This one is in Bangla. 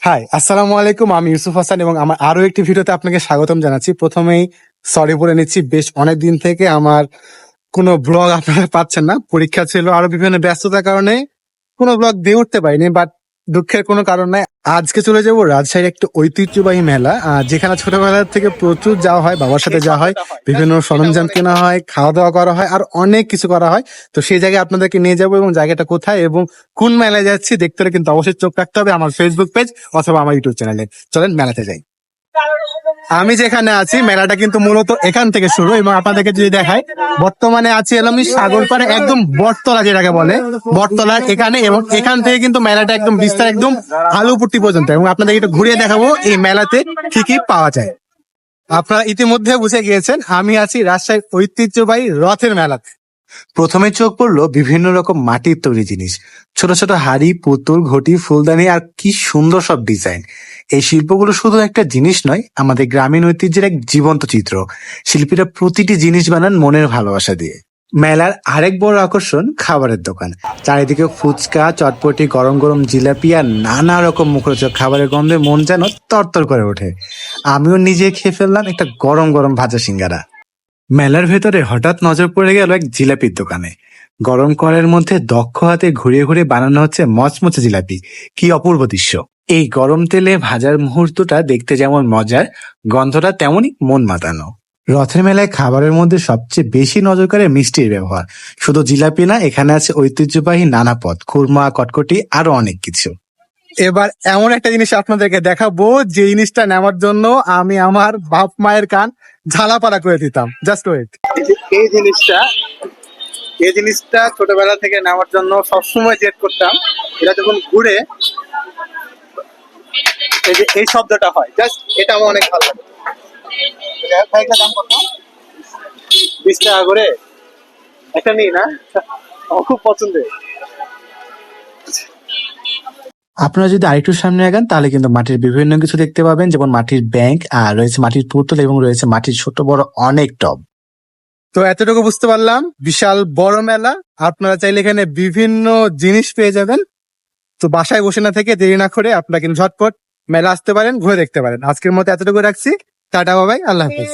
হাই, আসসালামু আলাইকুম। আমি ইউসুফ হাসান এবং আমার আরো একটি ভিডিওতে আপনাকে স্বাগতম জানাচ্ছি। প্রথমেই সরি বলে নিচ্ছি, বেশ অনেক দিন থেকে আমার কোনো ব্লগ আপনারা পাচ্ছেন না। পরীক্ষা ছিল, আরো বিভিন্ন ব্যস্ততার কারণে কোনো ব্লগ দিয়ে উঠতে পারিনি, বাট দুঃখের কোনো কারণ নাই। আজকে চলে যাব রাজশাহীর একটা ঐতিহ্যবাহী মেলা, যেখানে ছোটবেলা থেকে প্রচুর যাওয়া হয়, বাবার সাথে যাওয়া হয়, বিভিন্ন সরঞ্জাম কেনা হয়, খাওয়া দাওয়া করা হয়, আর অনেক কিছু করা হয়। তো সেই জায়গায় আপনাদেরকে নিয়ে যাবো এবং জায়গাটা কোথায় এবং কোন মেলায় যাচ্ছি দেখতে হলে কিন্তু অবশ্যই চোখ রাখতে হবে আমার ফেসবুক পেজ অথবা আমার ইউটিউব চ্যানেলে। চলেন মেলাতে যাই। আমি যেখানে আছি মেলাটা কিন্তু মূলত এখান থেকে শুরু, এবং আপনাদেরকে যদি দেখায়, বর্তমানে আছি এলাম আমি সাগরপাড়ে, একদম বটতলা যেটাকে বলে, বটতলার এখানে। এবং এখান থেকে কিন্তু মেলাটা একদম বিস্তার, একদম আলুপট্টি পর্যন্ত। এবং আপনাদের একটু ঘুরিয়ে দেখাবো এই মেলাতে কি কি পাওয়া যায়। আপনারা ইতিমধ্যে বুঝে গিয়েছেন আমি আছি রাজশাহীর ঐতিহ্যবাহী রথের মেলাতে। প্রথমে চোখ পড়লো বিভিন্ন রকম মাটির তৈরি জিনিস, ছোট ছোট হাড়ি, পুতুল, ঘটি, ফুলদানি, আর কি সুন্দর সব ডিজাইন। এই শিল্পগুলো শুধু একটা জিনিস নয়, আমাদের গ্রামীণ ঐতিহ্যের এক জীবন্ত চিত্র। শিল্পীরা প্রতিটি জিনিস বানান মনের ভালোবাসা দিয়ে। মেলার আরেক বড় আকর্ষণ খাবারের দোকান। চারিদিকে ফুচকা, চটপটি, গরম গরম জিলাপি আর নানা রকম মুখরোচক খাবারের গন্ধে মন যেন তরতর করে ওঠে। আমিও নিজে খেয়ে ফেললাম একটা গরম গরম ভাজা সিঙ্গারা। মেলার ভেতরে হঠাৎ নজর পড়ে গেল এক জিলাপির দোকানে। গরম কড়াইয়ের মধ্যে দক্ষ হাতে ঘুরিয়ে ঘুরিয়ে বানানো হচ্ছে মচমচে জিলাপি। কি অপূর্ব দৃশ্য! এই গরম তেলে ভাজার মুহূর্তটা দেখতে যেমন মজার, গন্ধটা তেমনই মন মাতানো। রথের মেলায় খাবারের মধ্যে সবচেয়ে বেশি নজর কাড়ে মিষ্টির ব্যবহার। শুধু জিলাপি না, এখানে আছে ঐতিহ্যবাহী নানা পদ, খুরমা, কটকটি, আরো অনেক কিছু। এবার এমন একটা জিনিস আপনাদেরকে দেখাবো, যে জিনিসটা নেওয়ার জন্য আমি আমার বাপ মায়ের কান ঝালাপালা করে দিতাম। Just wait. এই জিনিসটা এই জিনিসটা ছোটবেলা থেকে নেওয়ার জন্য সবসময় জেদ করতাম। এটা যখন ঘুরে এই যে এই শব্দটা হয়, জাস্ট এটা আমার অনেক ভালো লাগে। ভাইটার দাম কত? 20 টাকা করে। একটা নেই না, আমার খুব পছন্দের। আপনারা যদি আরেকটু সামনে আগান তাহলে কিন্তু মাটির বিভিন্ন কিছু দেখতে পাবেন, যেমন মাটির ব্যাংক, আর রয়েছে মাটির পুতুল, এবং রয়েছে মাটির ছোট বড় অনেক টব। তো এতটুকু বুঝতে পারলাম, বিশাল বড় মেলা। আপনারা চাইলে এখানে বিভিন্ন জিনিস পেয়ে যাবেন। তো বাসায় বসে না থেকে দেরি না করে আপনারা কিন্তু ঝটপট মেলা আসতে পারেন, ঘুরে দেখতে পারেন। আজকের মতো এতটুকু রাখছি। টাটা, বাবাই, আল্লাহ হাফিজ।